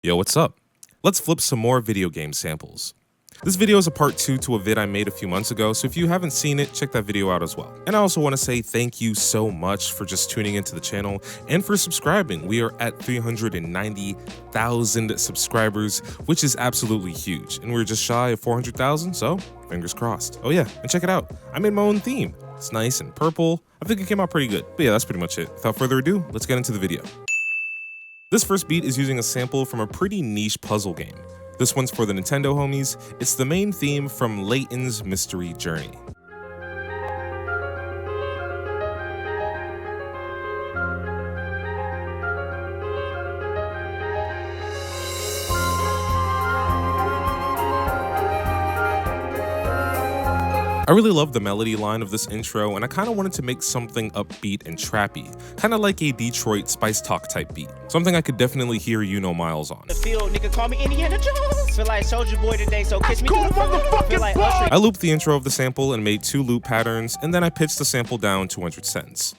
Yo, what's up? Let's flip some more video game samples. This video is a part 2 to a vid I made a few months ago, so if you haven't seen it, check that video out as well. And I also want to say thank you so much for just tuning into the channel and for subscribing. We are at 390,000 subscribers, which is absolutely huge. And we're just shy of 400,000, so fingers crossed. Oh yeah, and check it out. I made my own theme. It's nice and purple. I think it came out pretty good. But yeah, that's pretty much it. Without further ado, let's get into the video. This first beat is using a sample from a pretty niche puzzle game. This one's for the Nintendo homies. It's the main theme from Layton's Mystery Journey. I really love the melody line of this intro, and I kind of wanted to make something upbeat and trappy, kind of like a Detroit Spice Talk type beat. Something I could definitely hear Miles on. The field, nigga, call me Indiana Jones. Feel like Soldier Boy today, so kiss me to the motherfucking like I looped the intro of the sample and made 2 loop patterns, and then I pitched the sample down 200 cents.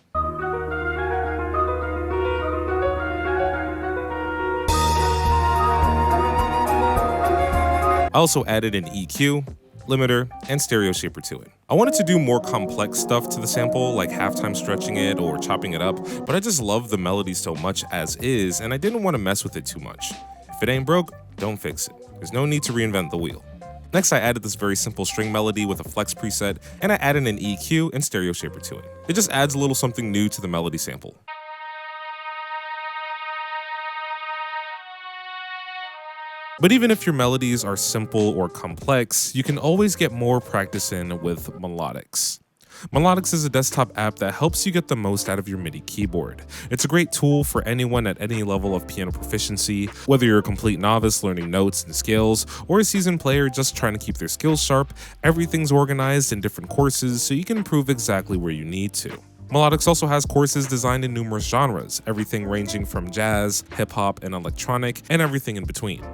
I also added an EQ, limiter, and stereo shaper to it. I wanted to do more complex stuff to the sample, like halftime stretching it or chopping it up, but I just love the melody so much as is, and I didn't want to mess with it too much. If it ain't broke, don't fix it. There's no need to reinvent the wheel. Next, I added this very simple string melody with a flex preset, and I added an EQ and stereo shaper to it. It just adds a little something new to the melody sample. But even if your melodies are simple or complex, you can always get more practice in with Melodics. Melodics is a desktop app that helps you get the most out of your MIDI keyboard. It's a great tool for anyone at any level of piano proficiency, whether you're a complete novice learning notes and scales, or a seasoned player just trying to keep their skills sharp. Everything's organized in different courses so you can improve exactly where you need to. Melodics also has courses designed in numerous genres, everything ranging from jazz, hip-hop, and electronic, and everything in between.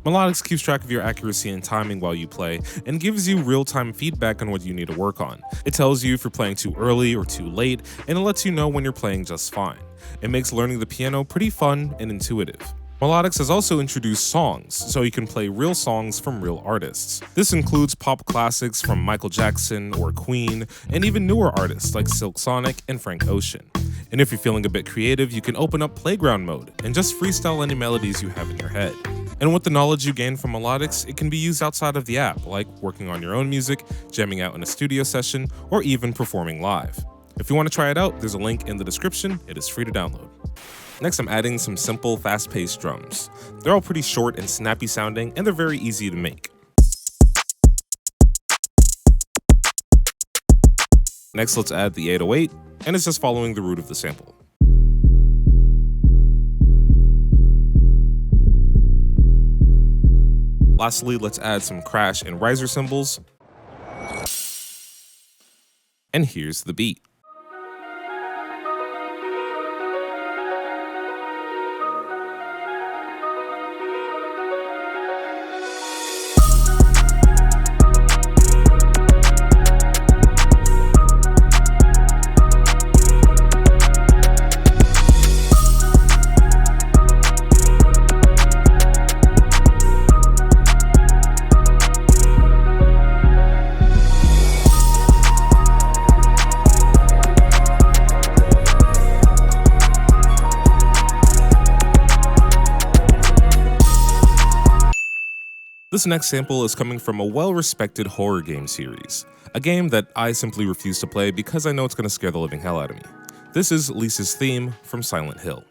Melodics keeps track of your accuracy and timing while you play, and gives you real-time feedback on what you need to work on. It tells you if you're playing too early or too late, and it lets you know when you're playing just fine. It makes learning the piano pretty fun and intuitive. Melodics has also introduced songs, so you can play real songs from real artists. This includes pop classics from Michael Jackson or Queen, and even newer artists like Silk Sonic and Frank Ocean. And if you're feeling a bit creative, you can open up playground mode and just freestyle any melodies you have in your head. And with the knowledge you gain from Melodics, it can be used outside of the app, like working on your own music, jamming out in a studio session, or even performing live. If you want to try it out, there's a link in the description. It is free to download. Next, I'm adding some simple, fast-paced drums. They're all pretty short and snappy sounding, and they're very easy to make. Next, let's add the 808, and it's just following the root of the sample. Lastly, let's add some crash and riser cymbals. And here's the beat. This next sample is coming from a well-respected horror game series, a game that I simply refuse to play because I know it's going to scare the living hell out of me. This is Lisa's theme from Silent Hill.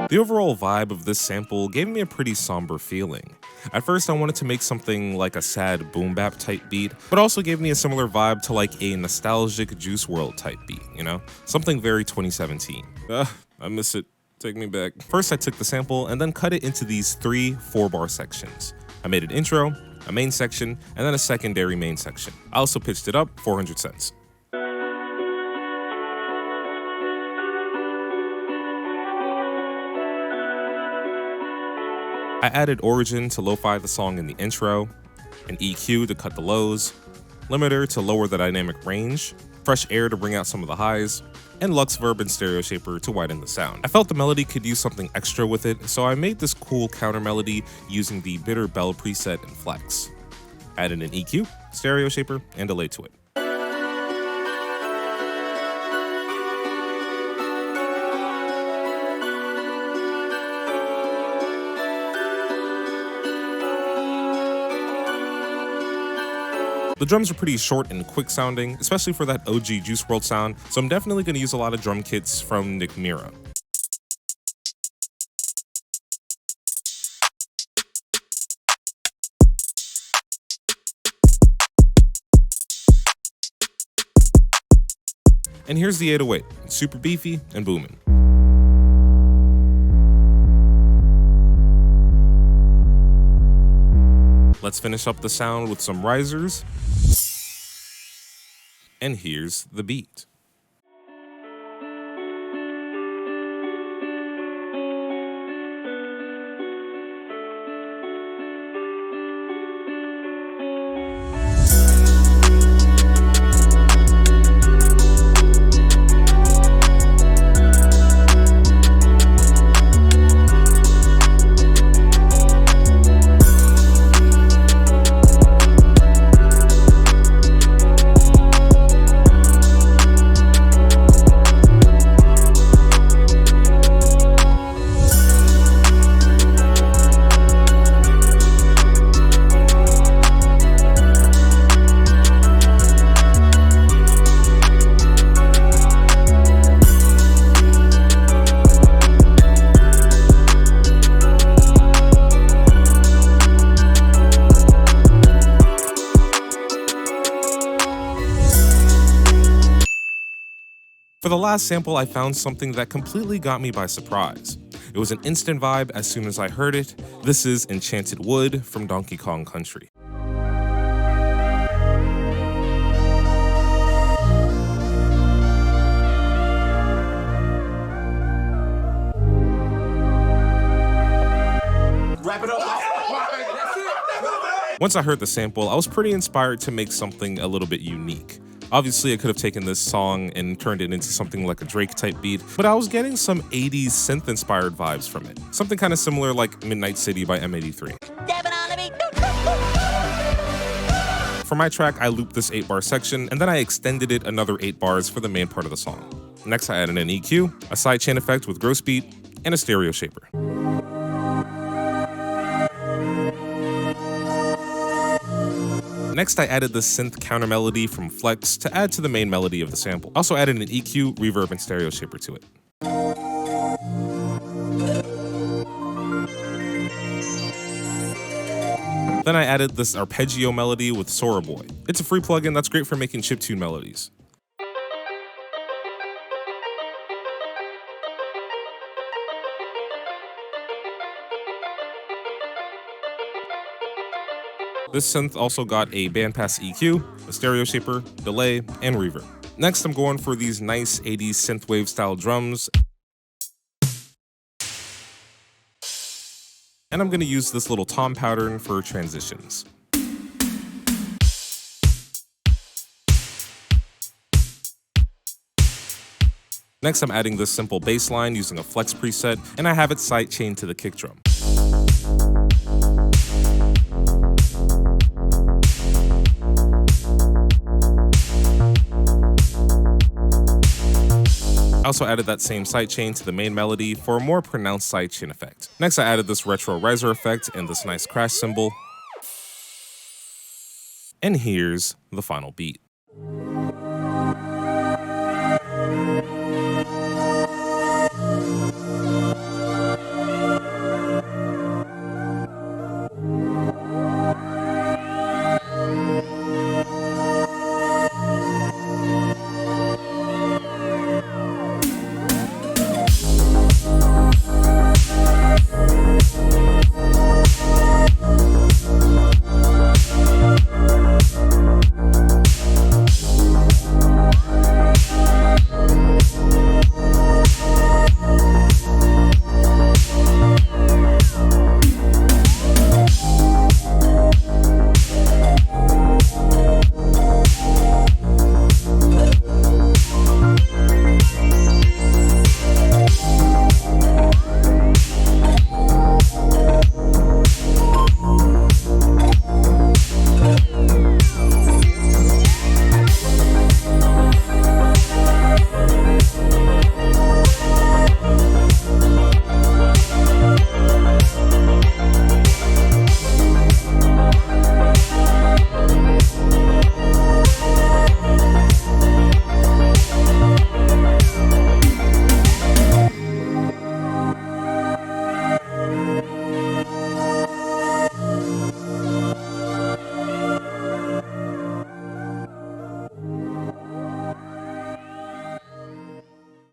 The overall vibe of this sample gave me a pretty somber feeling. At first I wanted to make something like a sad boom bap type beat, but also gave me a similar vibe to like a nostalgic Juice WRLD type beat, you know? Something very 2017. I miss it. Take me back. First I took the sample and then cut it into these 3 4-bar sections. I made an intro, a main section, and then a secondary main section. I also pitched it up 400 cents. I added origin to lo-fi the song in the intro, an EQ to cut the lows, limiter to lower the dynamic range, fresh air to bring out some of the highs, and Lux Verb and Stereo Shaper to widen the sound. I felt the melody could use something extra with it, so I made this cool counter melody using the Bitter Bell preset in Flex. Added an EQ, Stereo Shaper, and delay to it. The drums are pretty short and quick sounding, especially for that OG Juice WRLD sound, so I'm definitely going to use a lot of drum kits from Nick Mira. And here's the 808, it's super beefy and booming. Let's finish up the sound with some risers. And here's the beat. For the last sample, I found something that completely got me by surprise. It was an instant vibe as soon as I heard it. This is Enchanted Wood from Donkey Kong Country. Wrap it up. Once I heard the sample, I was pretty inspired to make something a little bit unique. Obviously, I could have taken this song and turned it into something like a Drake-type beat, but I was getting some 80s synth-inspired vibes from it. Something kind of similar like Midnight City by M83. For my track, I looped this 8-bar section, and then I extended it another 8 bars for the main part of the song. Next, I added an EQ, a sidechain effect with gross beat, and a stereo shaper. Next, I added the synth counter melody from Flex to add to the main melody of the sample. Also added an EQ, reverb, and stereo shaper to it. Then I added this arpeggio melody with Sora Boy. It's a free plugin that's great for making chiptune melodies. This synth also got a bandpass EQ, a stereo shaper, delay, and reverb. Next, I'm going for these nice 80s synthwave style drums. And I'm going to use this little tom pattern for transitions. Next, I'm adding this simple bass line using a Flex preset, and I have it sidechained to the kick drum. I also added that same sidechain to the main melody for a more pronounced sidechain effect. Next, I added this retro riser effect and this nice crash cymbal. And here's the final beat.